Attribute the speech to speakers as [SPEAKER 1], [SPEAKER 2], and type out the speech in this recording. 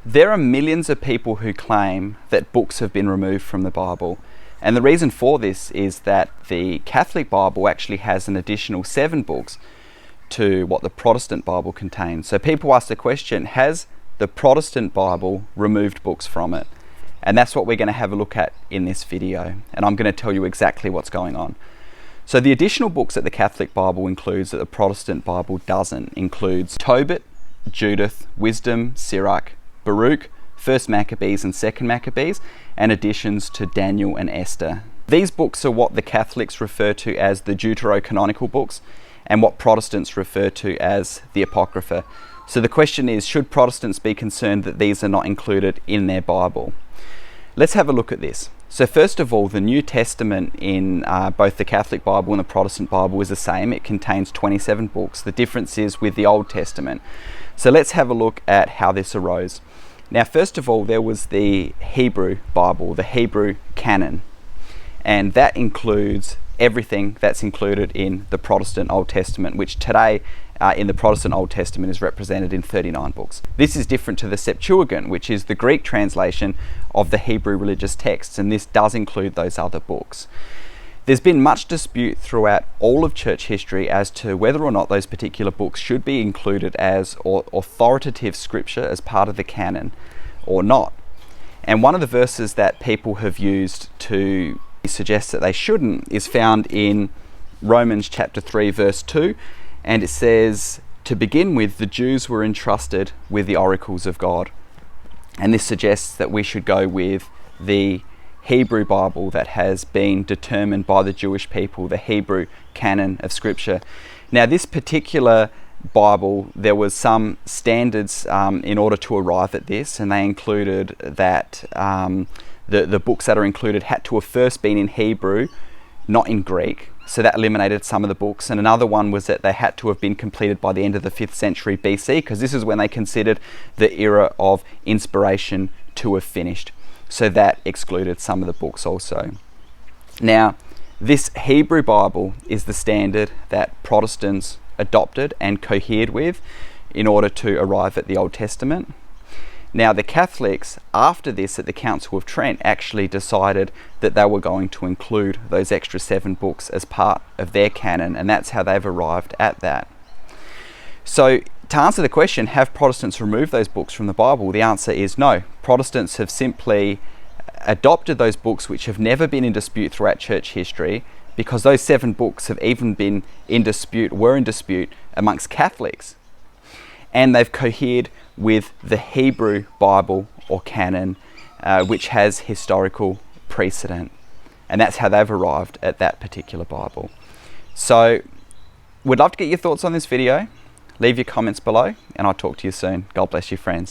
[SPEAKER 1] There are millions of people who claim that books have been removed from the Bible. And the reason for this is that the Catholic Bible actually has an additional 7 books to what the Protestant Bible contains. So people ask the question, has the Protestant Bible removed books from it? And that's what we're going to have a look at in this video. And I'm going to tell you exactly what's going on. So the additional books that the Catholic Bible includes that the Protestant Bible doesn't includes Tobit, Judith, Wisdom, Sirach, Baruch, 1st Maccabees and 2nd Maccabees, and additions to Daniel and Esther. These books are what the Catholics refer to as the deuterocanonical books and what Protestants refer to as the Apocrypha. So the question is, should Protestants be concerned that these are not included in their Bible? Let's have a look at this. So first of all, the New Testament in both the Catholic Bible and the Protestant Bible is the same. It contains 27 books. The difference is with the Old Testament. So let's have a look at how this arose. Now, first of all, there was the Hebrew Bible, the Hebrew canon, and that includes everything that's included in the Protestant Old Testament, which today in the Protestant Old Testament is represented in 39 books. This is different to the Septuagint, which is the Greek translation of the Hebrew religious texts, and this does include those other books. There's been much dispute throughout all of church history as to whether or not those particular books should be included as authoritative scripture as part of the canon or not. And one of the verses that people have used to suggest that they shouldn't is found in Romans chapter 3 verse 2, and it says, to begin with, the Jews were entrusted with the oracles of God. And this suggests that we should go with the Hebrew Bible that has been determined by the Jewish people, the Hebrew canon of Scripture. Now, this particular Bible, there was some standards in order to arrive at this, and they included that the books that are included had to have first been in Hebrew, not in Greek. So that eliminated some of the books. And another one was that they had to have been completed by the end of the 5th century BC, because this is when they considered the era of inspiration to have finished. So that excluded some of the books also. Now, this Hebrew Bible is the standard that Protestants adopted and cohered with in order to arrive at the Old Testament. Now, the Catholics, after this at the Council of Trent, actually decided that they were going to include those extra 7 books as part of their canon, and that's how they've arrived at that. So, to answer the question, have Protestants removed those books from the Bible? The answer is no. Protestants have simply adopted those books which have never been in dispute throughout church history, because those 7 books have even been in dispute, were in dispute amongst Catholics. And they've cohered with the Hebrew Bible or canon, which has historical precedent. And that's how they've arrived at that particular Bible. So, we'd love to get your thoughts on this video. Leave your comments below, and I'll talk to you soon. God bless you, friends.